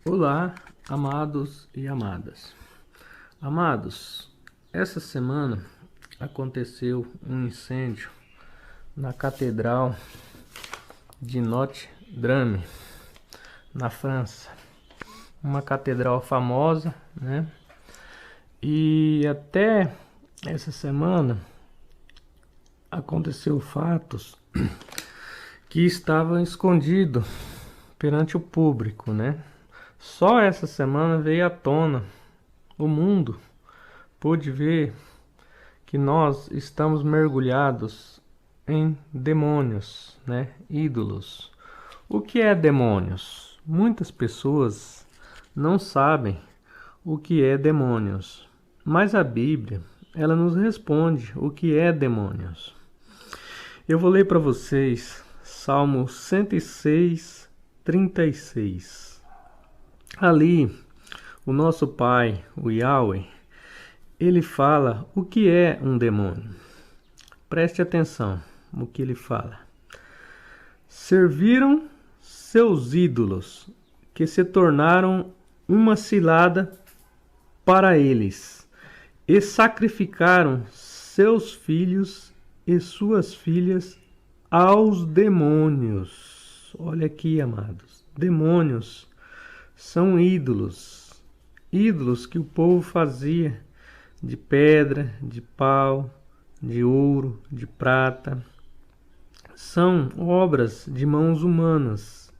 Olá, amados e amadas. Amados, essa semana aconteceu um incêndio na Catedral de Notre-Dame, na França. Uma catedral famosa, né? E até essa semana aconteceu fatos que estavam escondidos perante o público, né? Só essa semana veio à tona, o mundo pôde ver que nós estamos mergulhados em demônios, né? Ídolos. O que é demônios? Muitas pessoas não sabem o que é demônios, mas a Bíblia, ela nos responde o que é demônios. Eu vou ler para vocês Salmo 106, 36. Ali, o nosso Pai, o Yahweh, ele fala o que é um demônio. Preste atenção no que ele fala. Serviram seus ídolos, que se tornaram uma cilada para eles, e sacrificaram seus filhos e suas filhas aos demônios. Olha aqui, amados, demônios são ídolos, ídolos que o povo fazia de pedra, de pau, de ouro, de prata. São obras de mãos humanas,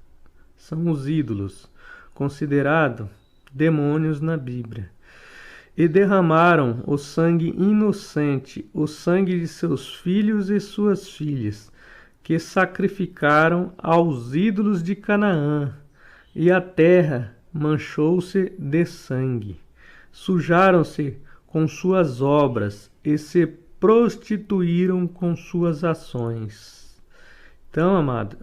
são os ídolos, considerados demônios na Bíblia. E derramaram o sangue inocente, o sangue de seus filhos e suas filhas, que sacrificaram aos ídolos de Canaã, e a terra manchou-se de sangue. Sujaram-se com suas obras e se prostituíram com suas ações. Então, amado,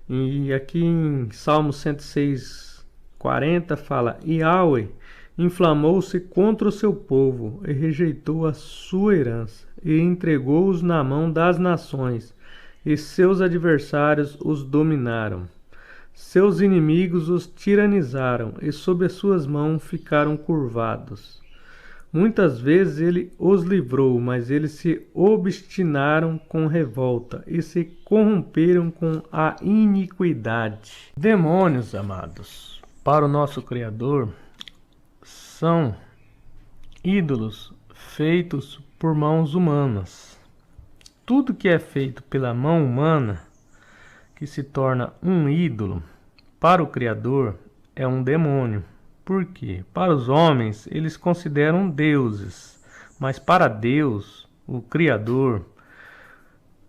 e aqui em Salmo 106, 40 fala: Yahweh inflamou-se contra o seu povo e rejeitou a sua herança e entregou-os na mão das nações, e seus adversários os dominaram. Seus inimigos os tiranizaram e sob as suas mãos ficaram curvados. Muitas vezes ele os livrou, mas eles se obstinaram com revolta e se corromperam com a iniquidade. Demônios, amados, para o nosso Criador, são ídolos feitos por mãos humanas. Tudo que é feito pela mão humana, que se torna um ídolo, para o Criador é um demônio. Por quê? Para os homens, eles consideram deuses, mas para Deus, o Criador,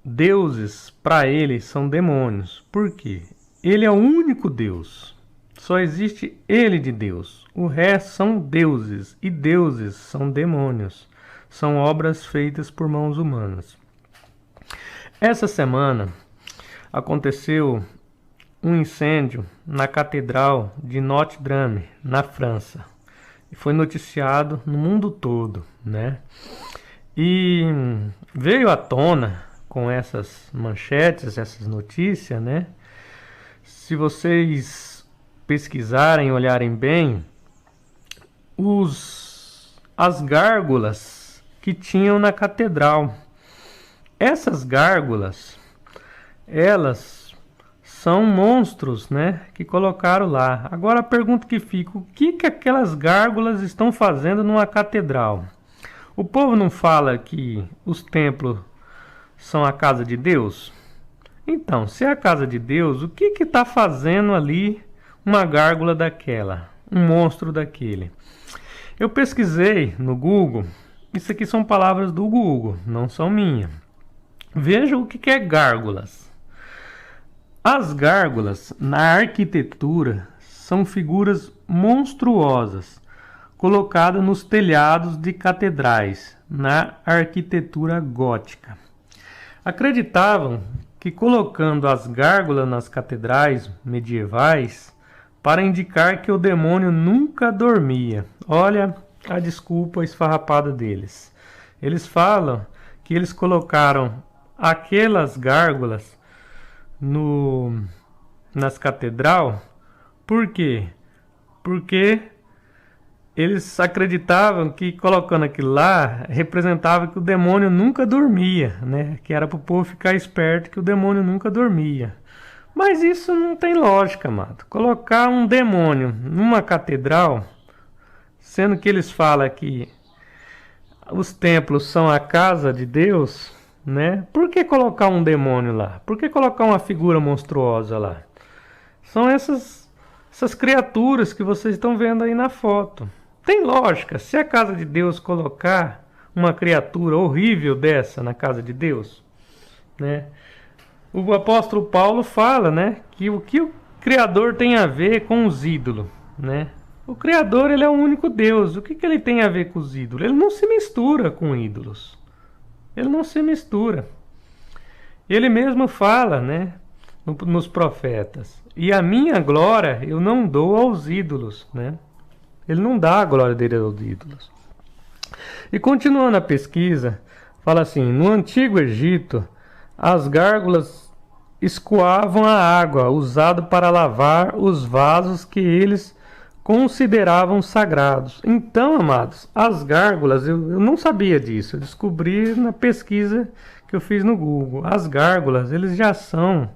deuses para ele são demônios. Por quê? Ele é o único Deus. Só existe ele de Deus. O resto são deuses, e deuses são demônios. São obras feitas por mãos humanas. Essa semana aconteceu um incêndio na Catedral de Notre-Dame, na França. E foi noticiado no mundo todo, né? E veio à tona com essas manchetes, essas notícias, né? Se vocês pesquisarem, olharem bem, as gárgulas que tinham na catedral. Essas gárgulas, elas são monstros, né, que colocaram lá. Agora a pergunta que fica: o que aquelas gárgulas estão fazendo numa catedral? O povo não fala que os templos são a casa de Deus? Então, se é a casa de Deus, o que está fazendo ali uma gárgula daquela? Um monstro daquele? Eu pesquisei no Google. Isso aqui são palavras do Google, não são minhas. Veja o que é gárgulas. As gárgulas, na arquitetura, são figuras monstruosas, colocadas nos telhados de catedrais, na arquitetura gótica. Acreditavam que colocando as gárgulas nas catedrais medievais, para indicar que o demônio nunca dormia. Olha a desculpa esfarrapada deles. Eles falam que eles colocaram aquelas gárgulas nas catedral. Por quê? porque eles acreditavam que colocando aquilo lá representava que o demônio nunca dormia, né? Que era para o povo ficar esperto que o demônio nunca dormia. Mas isso não tem lógica, amado. Colocar um demônio numa catedral, sendo que eles falam que os templos são a casa de Deus, né? Por que colocar um demônio lá? Por que colocar uma figura monstruosa lá? São essas criaturas que vocês estão vendo aí na foto. Tem lógica, se a casa de Deus colocar uma criatura horrível dessa na casa de Deus, né? O apóstolo Paulo fala, né, que o Criador tem a ver com os ídolos, né? O Criador, ele é o único Deus. O que ele tem a ver com os ídolos? Ele não se mistura com ídolos. Ele não se mistura. Ele mesmo fala, né, nos profetas: e a minha glória eu não dou aos ídolos, né? Ele não dá a glória dele aos ídolos. E continuando a pesquisa, fala assim: no Antigo Egito, as gárgulas escoavam a água usada para lavar os vasos que eles consideravam sagrados. Então, amados, as gárgulas, eu não sabia disso, eu descobri na pesquisa que eu fiz no Google. As gárgulas, eles já são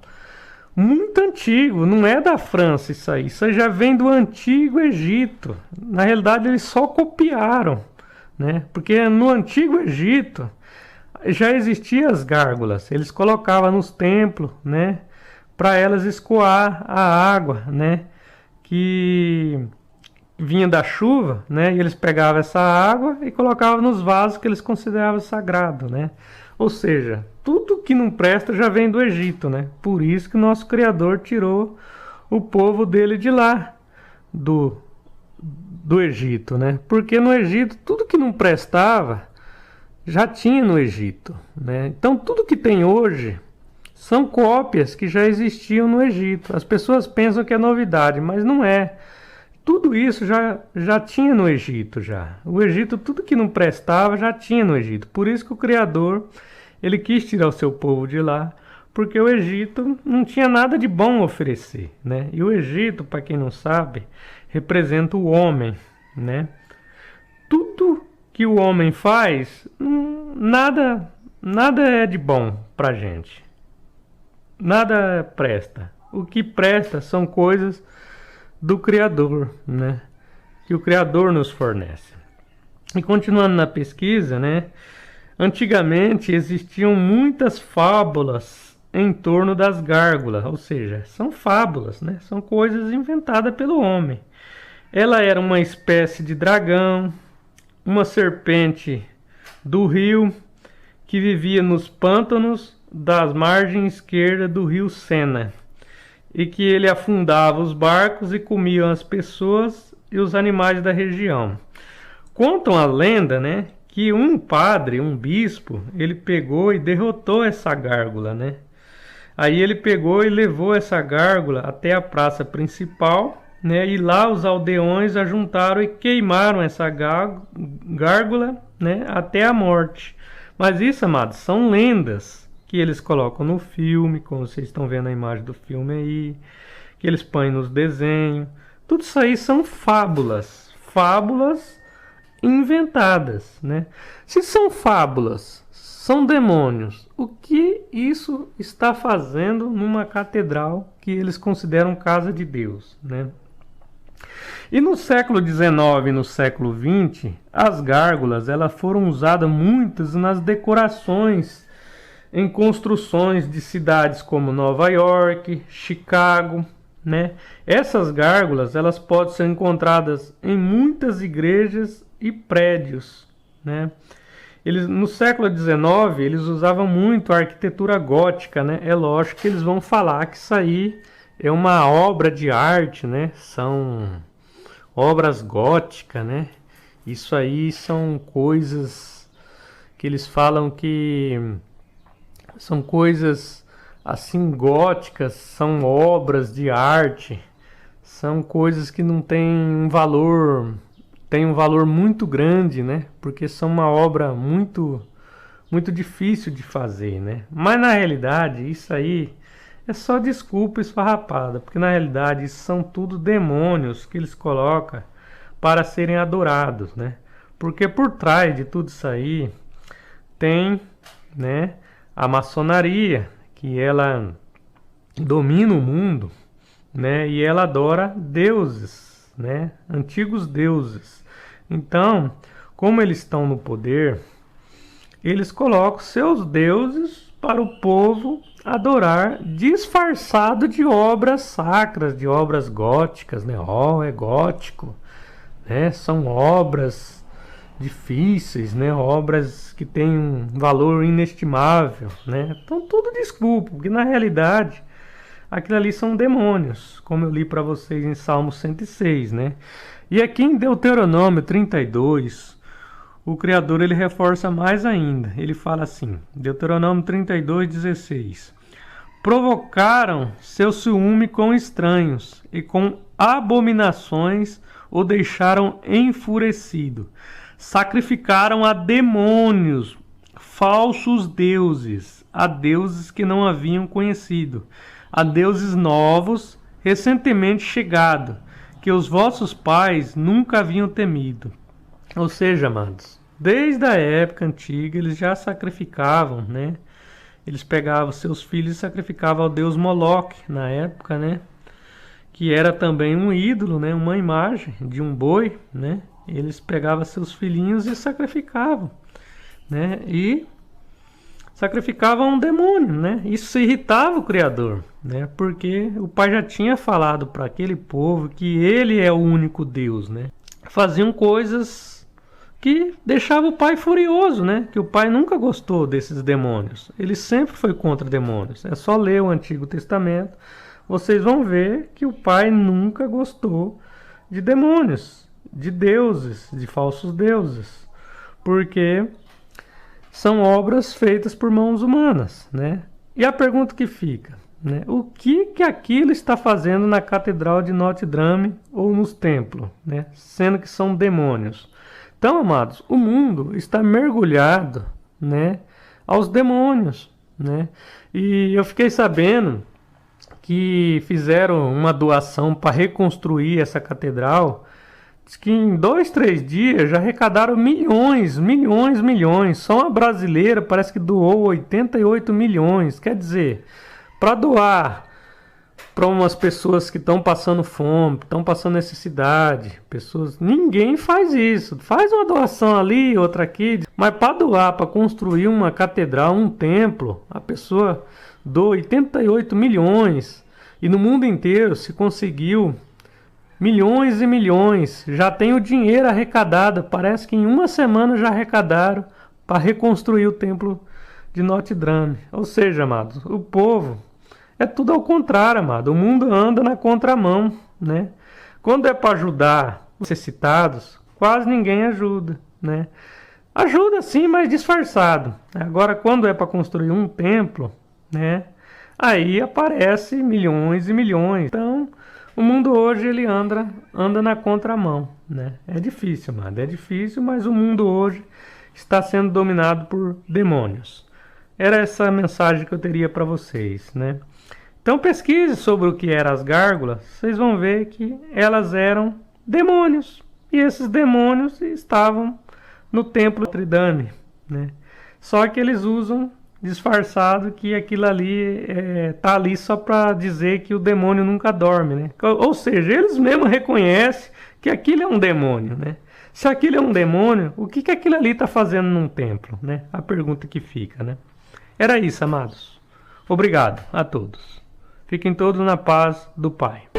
muito antigo, não é da França isso aí já vem do Antigo Egito. Na realidade, eles só copiaram, né? Porque no Antigo Egito já existiam as gárgulas, eles colocavam nos templos, né, para elas escoar a água, né, que vinha da chuva, né, e eles pegavam essa água e colocavam nos vasos que eles consideravam sagrado, né? Ou seja, tudo que não presta já vem do Egito, né? Por isso que o nosso Criador tirou o povo dele de lá, do Egito, né? Porque no Egito tudo que não prestava já tinha no Egito, né? Então tudo que tem hoje são cópias que já existiam no Egito. As pessoas pensam que é novidade, mas não é. Tudo isso já tinha no Egito já. O Egito, tudo que não prestava já tinha no Egito. Por isso que o Criador, ele quis tirar o seu povo de lá, porque o Egito não tinha nada de bom a oferecer, né? E o Egito, para quem não sabe, representa o homem, né? Tudo que o homem faz, nada é de bom pra gente. Nada presta. O que presta são coisas do Criador, né? Que o Criador nos fornece. E continuando na pesquisa, né? Antigamente existiam muitas fábulas em torno das gárgulas, ou seja, são fábulas, né? São coisas inventadas pelo homem. Ela era uma espécie de dragão, uma serpente do rio que vivia nos pântanos das margens esquerdas do rio Sena, e que ele afundava os barcos e comia as pessoas e os animais da região. Contam a lenda, né, que um padre, um bispo, ele pegou e derrotou essa gárgula, né? Aí ele pegou e levou essa gárgula até a praça principal, né? E lá os aldeões ajuntaram e queimaram essa gárgula, né, até a morte. Mas isso, amados, são lendas que eles colocam no filme, como vocês estão vendo a imagem do filme aí, que eles põem nos desenhos. Tudo isso aí são fábulas inventadas, né? Se são fábulas, são demônios, o que isso está fazendo numa catedral que eles consideram casa de Deus, né? E no século XIX e no século XX, as gárgulas elas foram usadas muitas nas decorações em construções de cidades como Nova York, Chicago, né? Essas gárgulas elas podem ser encontradas em muitas igrejas e prédios, né? No século XIX eles usavam muito a arquitetura gótica, né? É lógico que eles vão falar que isso aí é uma obra de arte, né? São obras góticas, né? Isso aí são coisas que eles falam que são coisas assim góticas, são obras de arte, são coisas que não têm um valor, tem um valor muito grande, né? Porque são uma obra muito difícil de fazer, né? Mas na realidade isso aí é só desculpa esfarrapada, porque na realidade isso são tudo demônios que eles colocam para serem adorados, né? Porque por trás de tudo isso aí tem, né, a maçonaria, que ela domina o mundo, né? E ela adora deuses, né? Antigos deuses. Então, como eles estão no poder, eles colocam seus deuses para o povo adorar, disfarçado de obras sacras, de obras góticas, né? É gótico, né? São obras difíceis, né? Obras que têm um valor inestimável, né? Então tudo desculpa, porque na realidade aquilo ali são demônios, como eu li para vocês em Salmo 106, né? E aqui em Deuteronômio 32, o Criador ele reforça mais ainda. Ele fala assim, Deuteronômio 32:16: provocaram seu ciúme com estranhos e com abominações o deixaram enfurecido. Sacrificaram a demônios, falsos deuses, a deuses que não haviam conhecido, a deuses novos, recentemente chegados, que os vossos pais nunca haviam temido. Ou seja, amados, desde a época antiga eles já sacrificavam, né? Eles pegavam seus filhos e sacrificavam ao deus Moloque na época, né? Que era também um ídolo, né? Uma imagem de um boi, né? Eles pegavam seus filhinhos e sacrificavam, né? E sacrificavam um demônio, né? Isso irritava o Criador, né? Porque o Pai já tinha falado para aquele povo que ele é o único Deus, né? Faziam coisas que deixavam o Pai furioso, né? Que o Pai nunca gostou desses demônios. Ele sempre foi contra demônios. É só ler o Antigo Testamento, vocês vão ver que o Pai nunca gostou de demônios, de deuses, de falsos deuses, porque são obras feitas por mãos humanas, né? E a pergunta que fica, né? O que aquilo está fazendo na Catedral de Notre Dame ou nos templos, né? Sendo que são demônios. Então, amados, o mundo está mergulhado, né, aos demônios, né? E eu fiquei sabendo que fizeram uma doação para reconstruir essa catedral. Diz que em 2, 3 dias já arrecadaram milhões. Só uma brasileira parece que doou 88 milhões. Quer dizer, para doar para umas pessoas que estão passando fome, estão passando necessidade, pessoas, ninguém faz isso. Faz uma doação ali, outra aqui, mas para doar, para construir uma catedral, um templo, a pessoa doa 88 milhões. E no mundo inteiro se conseguiu milhões e milhões. Já tem o dinheiro arrecadado. Parece que em uma semana já arrecadaram para reconstruir o templo de Notre Dame. Ou seja, amados, o povo é tudo ao contrário, amado. O mundo anda na contramão, né? Quando é para ajudar os necessitados, quase ninguém ajuda, né? Ajuda sim, mas disfarçado. Agora, quando é para construir um templo, né? Aí aparece milhões e milhões. Então, o mundo hoje ele anda na contramão, né? É difícil, amado. É difícil, mas o mundo hoje está sendo dominado por demônios. Era essa a mensagem que eu teria para vocês, né? Então pesquise sobre o que eram as gárgulas. Vocês vão ver que elas eram demônios. E esses demônios estavam no templo de Notre Dame, né? Só que eles usam disfarçado que aquilo ali tá ali só para dizer que o demônio nunca dorme, né? Ou seja, eles mesmos reconhecem que aquilo é um demônio, né? Se aquilo é um demônio, o que aquilo ali está fazendo num templo, né? A pergunta que fica, né? Era isso, amados. Obrigado a todos. Fiquem todos na paz do Pai.